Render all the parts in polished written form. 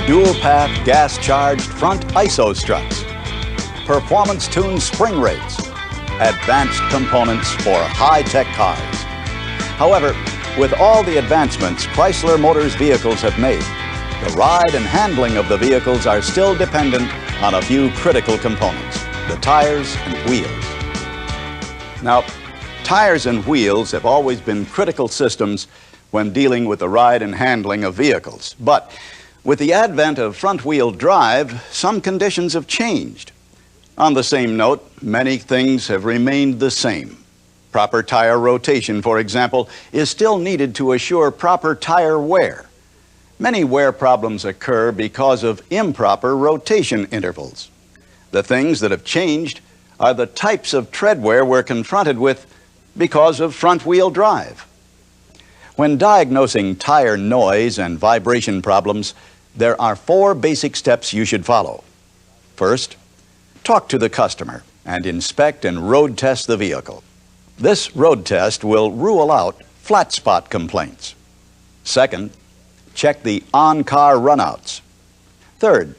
dual-path gas-charged front ISO struts, performance-tuned spring rates, advanced components for high-tech cars. However, with all the advancements Chrysler Motors vehicles have made, the ride and handling of the vehicles are still dependent on a few critical components, the tires and wheels. Now, tires and wheels have always been critical systems when dealing with the ride and handling of vehicles. But with the advent of front-wheel drive, some conditions have changed. On the same note, many things have remained the same. Proper tire rotation, for example, is still needed to assure proper tire wear. Many wear problems occur because of improper rotation intervals. The things that have changed are the types of tread wear we're confronted with because of front-wheel drive. When diagnosing tire noise and vibration problems, there are 4 basic steps you should follow. First, talk to the customer and inspect and road test the vehicle. This road test will rule out flat spot complaints. Second, check the on-car runouts. Third,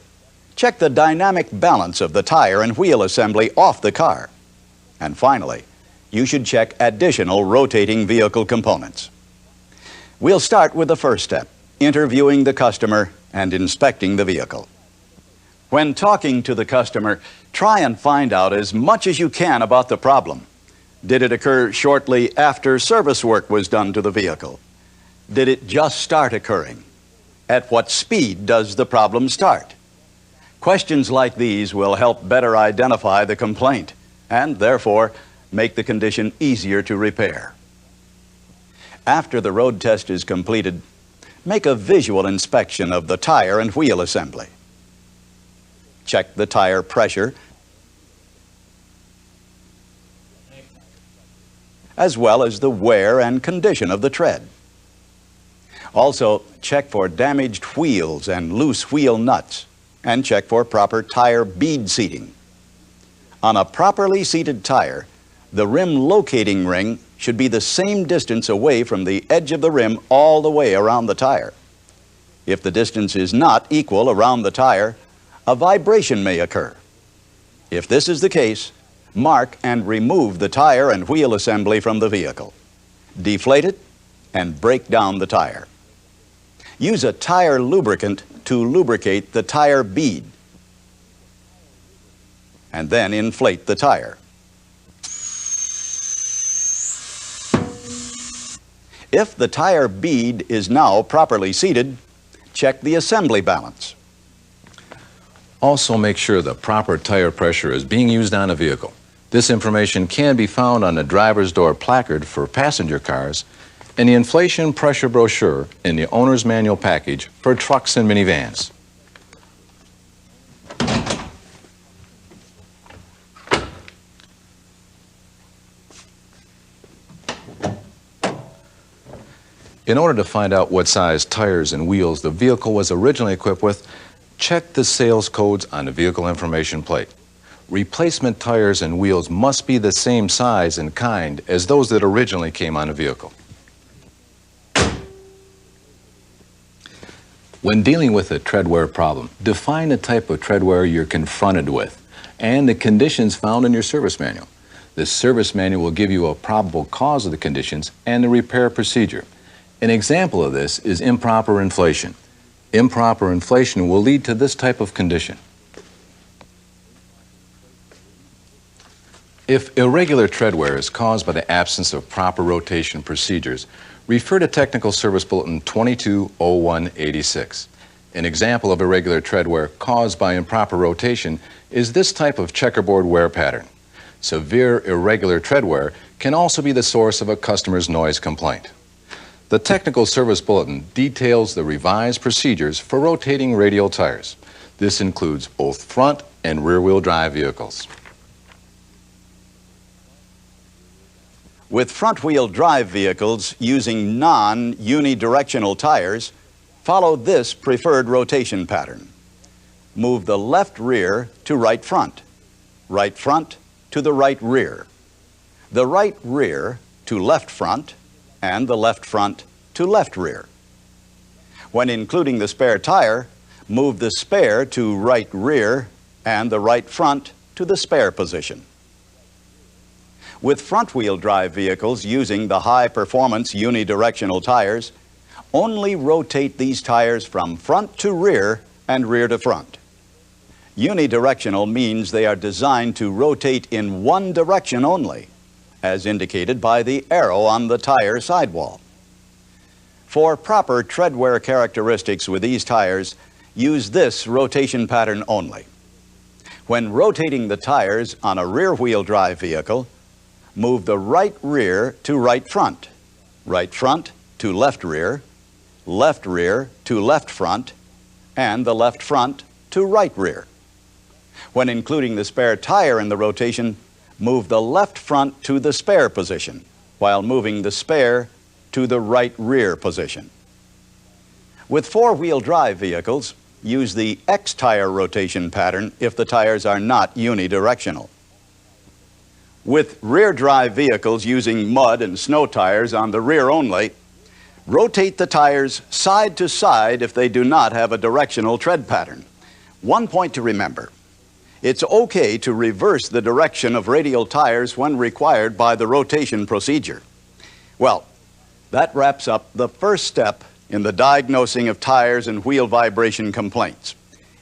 check the dynamic balance of the tire and wheel assembly off the car. And finally, you should check additional rotating vehicle components. We'll start with the first step, interviewing the customer and inspecting the vehicle. When talking to the customer, try and find out as much as you can about the problem. Did it occur shortly after service work was done to the vehicle? Did it just start occurring? At what speed does the problem start? Questions like these will help better identify the complaint and, therefore, make the condition easier to repair. After the road test is completed, make a visual inspection of the tire and wheel assembly. Check the tire pressure, as well as the wear and condition of the tread. Also, check for damaged wheels and loose wheel nuts, and check for proper tire bead seating. On a properly seated tire, the rim locating ring should be the same distance away from the edge of the rim all the way around the tire. If the distance is not equal around the tire, a vibration may occur. If this is the case, mark and remove the tire and wheel assembly from the vehicle. Deflate it and break down the tire. Use a tire lubricant to lubricate the tire bead, and then inflate the tire. If the tire bead is now properly seated, check the assembly balance. Also, make sure the proper tire pressure is being used on a vehicle. This information can be found on the driver's door placard for passenger cars and the inflation pressure brochure in the owner's manual package for trucks and minivans. In order to find out what size tires and wheels the vehicle was originally equipped with, check the sales codes on the vehicle information plate. Replacement tires and wheels must be the same size and kind as those that originally came on the vehicle. When dealing with a tread wear problem, define the type of tread wear you're confronted with and the conditions found in your service manual. The service manual will give you a probable cause of the conditions and the repair procedure. An example of this is improper inflation. Improper inflation will lead to this type of condition. If irregular tread wear is caused by the absence of proper rotation procedures, refer to Technical Service Bulletin 220186. An example of irregular tread wear caused by improper rotation is this type of checkerboard wear pattern. Severe irregular tread wear can also be the source of a customer's noise complaint. The Technical Service Bulletin details the revised procedures for rotating radial tires. This includes both front and rear-wheel drive vehicles. With front-wheel drive vehicles using non-unidirectional tires, follow this preferred rotation pattern. Move the left rear to right front to the right rear, the right rear to left front, and the left front to left rear. When including the spare tire, move the spare to right rear and the right front to the spare position. With front-wheel drive vehicles using the high-performance unidirectional tires, only rotate these tires from front to rear and rear to front. Unidirectional means they are designed to rotate in one direction only, as indicated by the arrow on the tire sidewall. For proper tread wear characteristics with these tires, use this rotation pattern only. When rotating the tires on a rear-wheel drive vehicle, move the right rear to right front to left rear to left front, and the left front to right rear. When including the spare tire in the rotation, move the left front to the spare position, while moving the spare to the right rear position. With four-wheel drive vehicles, use the X tire rotation pattern if the tires are not unidirectional. With rear drive vehicles using mud and snow tires on the rear only, rotate the tires side to side if they do not have a directional tread pattern. One point to remember: it's okay to reverse the direction of radial tires when required by the rotation procedure. Well, that wraps up the first step in the diagnosing of tires and wheel vibration complaints: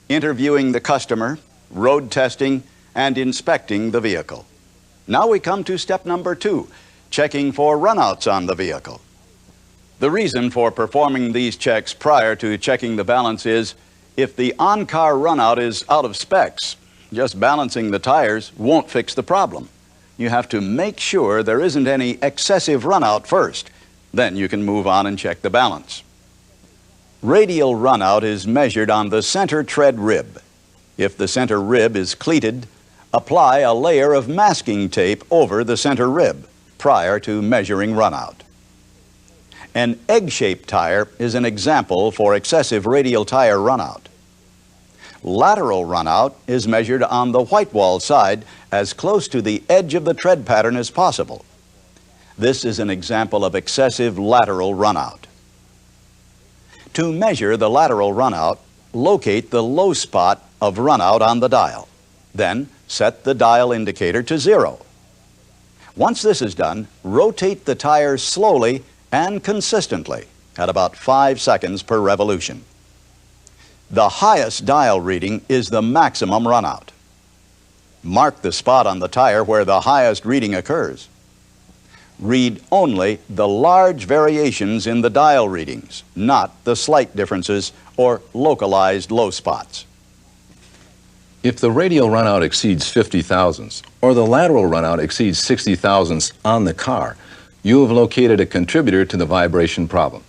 interviewing the customer, road testing, and inspecting the vehicle. Now we come to step number 2, checking for runouts on the vehicle. The reason for performing these checks prior to checking the balance is if the on-car runout is out of specs, just balancing the tires won't fix the problem. You have to make sure there isn't any excessive runout first. Then you can move on and check the balance. Radial runout is measured on the center tread rib. If the center rib is cleated, apply a layer of masking tape over the center rib prior to measuring runout. An egg-shaped tire is an example for excessive radial tire runout. Lateral runout is measured on the white wall side as close to the edge of the tread pattern as possible. This is an example of excessive lateral runout. To measure the lateral runout, locate the low spot of runout on the dial. Then set the dial indicator to 0. Once this is done, rotate the tire slowly and consistently at about 5 seconds per revolution. The highest dial reading is the maximum runout. Mark the spot on the tire where the highest reading occurs. Read only the large variations in the dial readings, not the slight differences or localized low spots. If the radial runout exceeds 50 thousandths or the lateral runout exceeds 60 thousandths on the car, you have located a contributor to the vibration problem.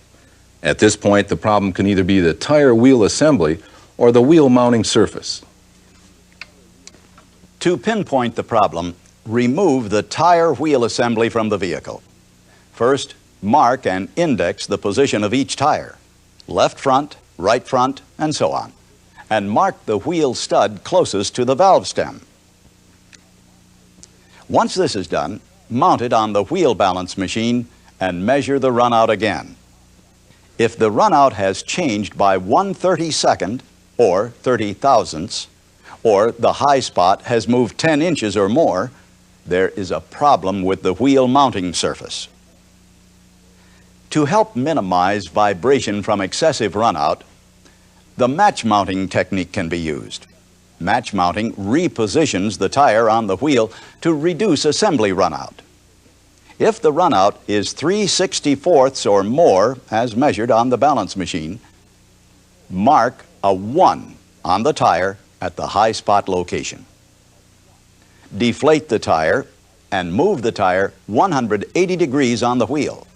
At this point, the problem can either be the tire wheel assembly or the wheel mounting surface. To pinpoint the problem, remove the tire wheel assembly from the vehicle. First, mark and index the position of each tire, left front, and so on, and mark the wheel stud closest to the valve stem. Once this is done, mount it on the wheel balance machine and measure the runout again. If the runout has changed by 1/32nd or 30 thousandths, or the high spot has moved 10 inches or more, there is a problem with the wheel mounting surface. To help minimize vibration from excessive runout, the match mounting technique can be used. Match mounting repositions the tire on the wheel to reduce assembly runout. If the runout is 3/64ths or more, as measured on the balance machine, mark a 1 on the tire at the high spot location. Deflate the tire and move the tire 180 degrees on the wheel.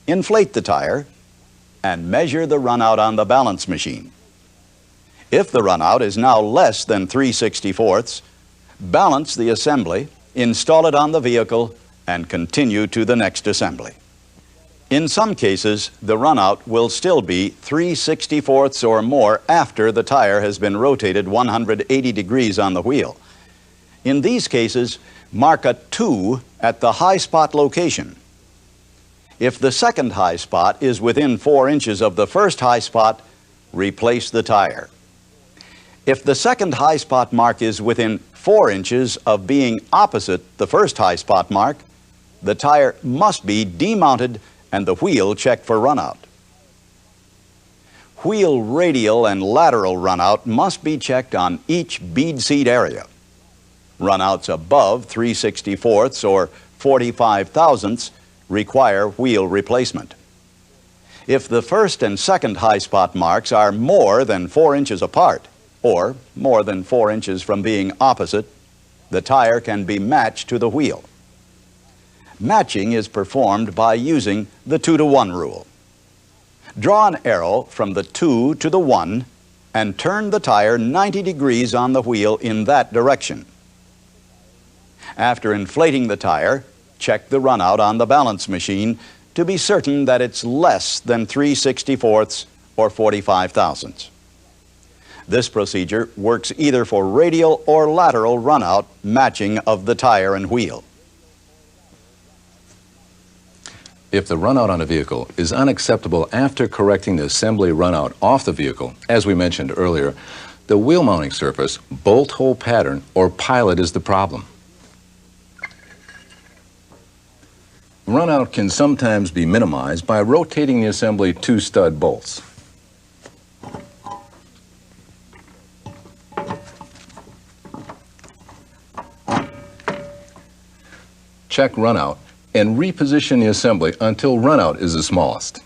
Inflate the tire and measure the runout on the balance machine. If the runout is now less than 3/64ths, balance the assembly, install it on the vehicle, and continue to the next assembly. In some cases, the runout will still be 3/64ths or more after the tire has been rotated 180 degrees on the wheel. In these cases, mark a 2 at the high spot location. If the second high spot is within 4 inches of the first high spot, replace the tire. If the second high spot mark is within 4 inches of being opposite the first high spot mark, the tire must be demounted and the wheel checked for runout. Wheel radial and lateral runout must be checked on each bead seat area. Runouts above 3/64 or 45 thousandths require wheel replacement. If the first and second high spot marks are more than 4 inches apart, or more than 4 inches from being opposite, the tire can be matched to the wheel. Matching is performed by using the 2-to-1 rule. Draw an arrow from the 2 to the 1 and turn the tire 90 degrees on the wheel in that direction. After inflating the tire, check the runout on the balance machine to be certain that it's less than 3/64 or 45 thousandths. This procedure works either for radial or lateral runout matching of the tire and wheel. If the runout on a vehicle is unacceptable after correcting the assembly runout off the vehicle, as we mentioned earlier, the wheel mounting surface, bolt hole pattern, or pilot is the problem. Runout can sometimes be minimized by rotating the assembly 2 stud bolts. Check runout and reposition the assembly until runout is the smallest.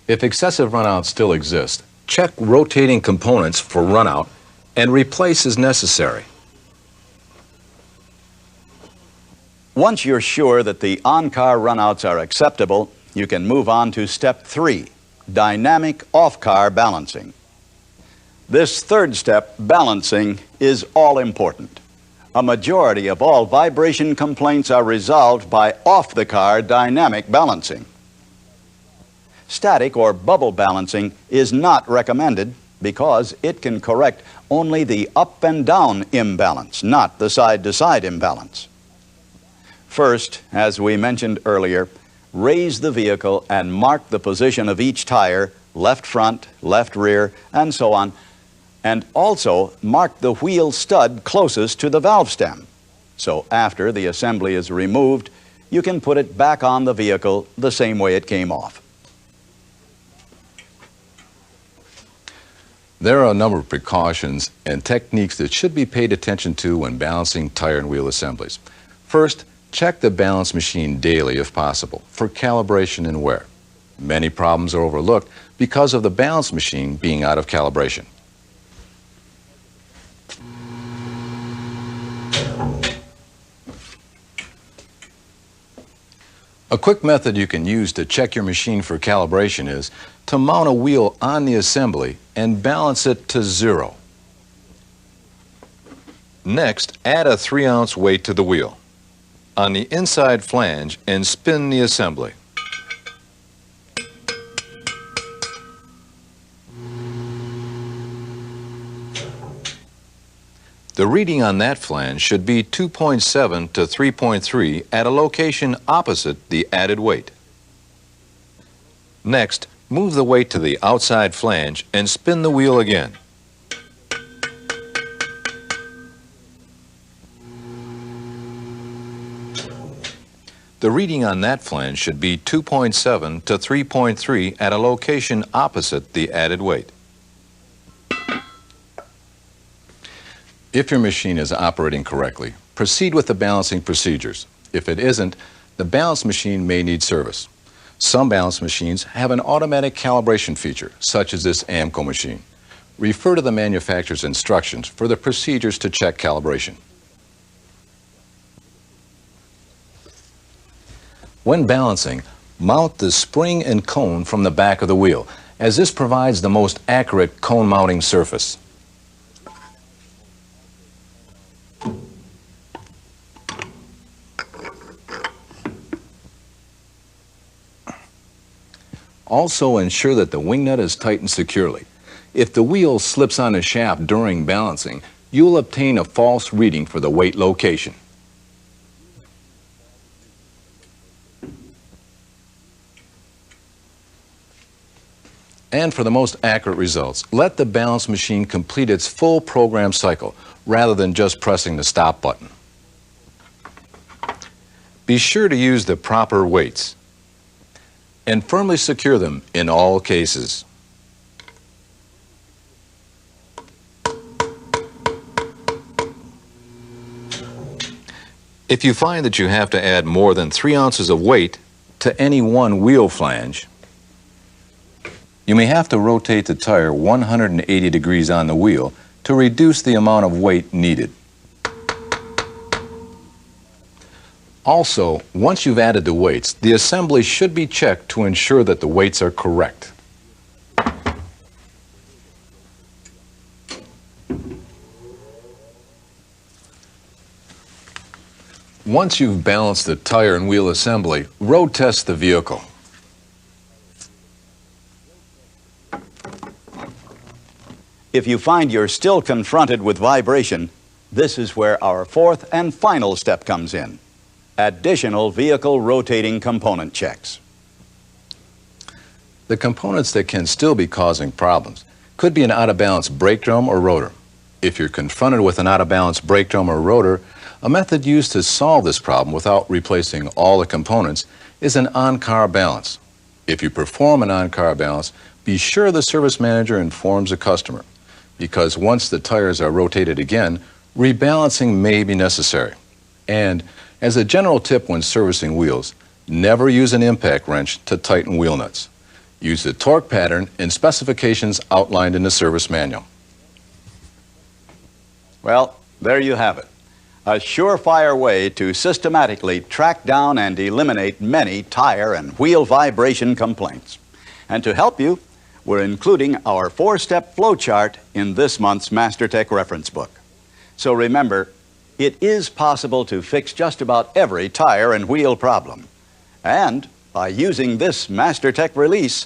If excessive runout still exists, check rotating components for runout and replace as necessary. Once you're sure that the on-car runouts are acceptable, you can move on to step 3, dynamic off-car balancing. This third step, balancing, is all important. A majority of all vibration complaints are resolved by off-the-car dynamic balancing. Static or bubble balancing is not recommended because it can correct only the up and down imbalance, not the side-to-side imbalance. First, as we mentioned earlier, raise the vehicle and mark the position of each tire, left front, left rear, and so on, and also mark the wheel stud closest to the valve stem. So after the assembly is removed, you can put it back on the vehicle the same way it came off. There are a number of precautions and techniques that should be paid attention to when balancing tire and wheel assemblies. First, check the balance machine daily if possible for calibration and wear. Many problems are overlooked because of the balance machine being out of calibration. A quick method you can use to check your machine for calibration is to mount a wheel on the assembly and balance it to 0. Next, add a 3-ounce weight to the wheel on the inside flange and spin the assembly. The reading on that flange should be 2.7 to 3.3 at a location opposite the added weight. Next, move the weight to the outside flange and spin the wheel again. The reading on that flange should be 2.7 to 3.3 at a location opposite the added weight. If your machine is operating correctly, proceed with the balancing procedures. If it isn't, the balance machine may need service. Some balance machines have an automatic calibration feature, such as this AMCO machine. Refer to the manufacturer's instructions for the procedures to check calibration. When balancing, mount the spring and cone from the back of the wheel, as this provides the most accurate cone mounting surface. Also ensure that the wing nut is tightened securely. If the wheel slips on the shaft during balancing, you'll obtain a false reading for the weight location. And for the most accurate results, let the balance machine complete its full program cycle rather than just pressing the stop button. Be sure to use the proper weights and firmly secure them in all cases. If you find that you have to add more than 3 ounces of weight to any one wheel flange, you may have to rotate the tire 180 degrees on the wheel to reduce the amount of weight needed. Also, once you've added the weights, the assembly should be checked to ensure that the weights are correct. Once you've balanced the tire and wheel assembly, road test the vehicle. If you find you're still confronted with vibration, this is where our fourth and final step comes in: additional vehicle rotating component checks. The components that can still be causing problems could be an out-of-balance brake drum or rotor. If you're confronted with an out-of-balance brake drum or rotor, a method used to solve this problem without replacing all the components is an on-car balance. If you perform an on-car balance, be sure the service manager informs the customer, because once the tires are rotated again, rebalancing may be necessary. And as a general tip when servicing wheels, never use an impact wrench to tighten wheel nuts. Use the torque pattern and specifications outlined in the service manual. Well, there you have it. A surefire way to systematically track down and eliminate many tire and wheel vibration complaints. And to help you, we're including our 4-step flowchart in this month's MasterTech reference book. So remember, it is possible to fix just about every tire and wheel problem. And by using this MasterTech release,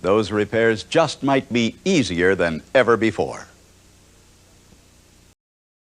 those repairs just might be easier than ever before.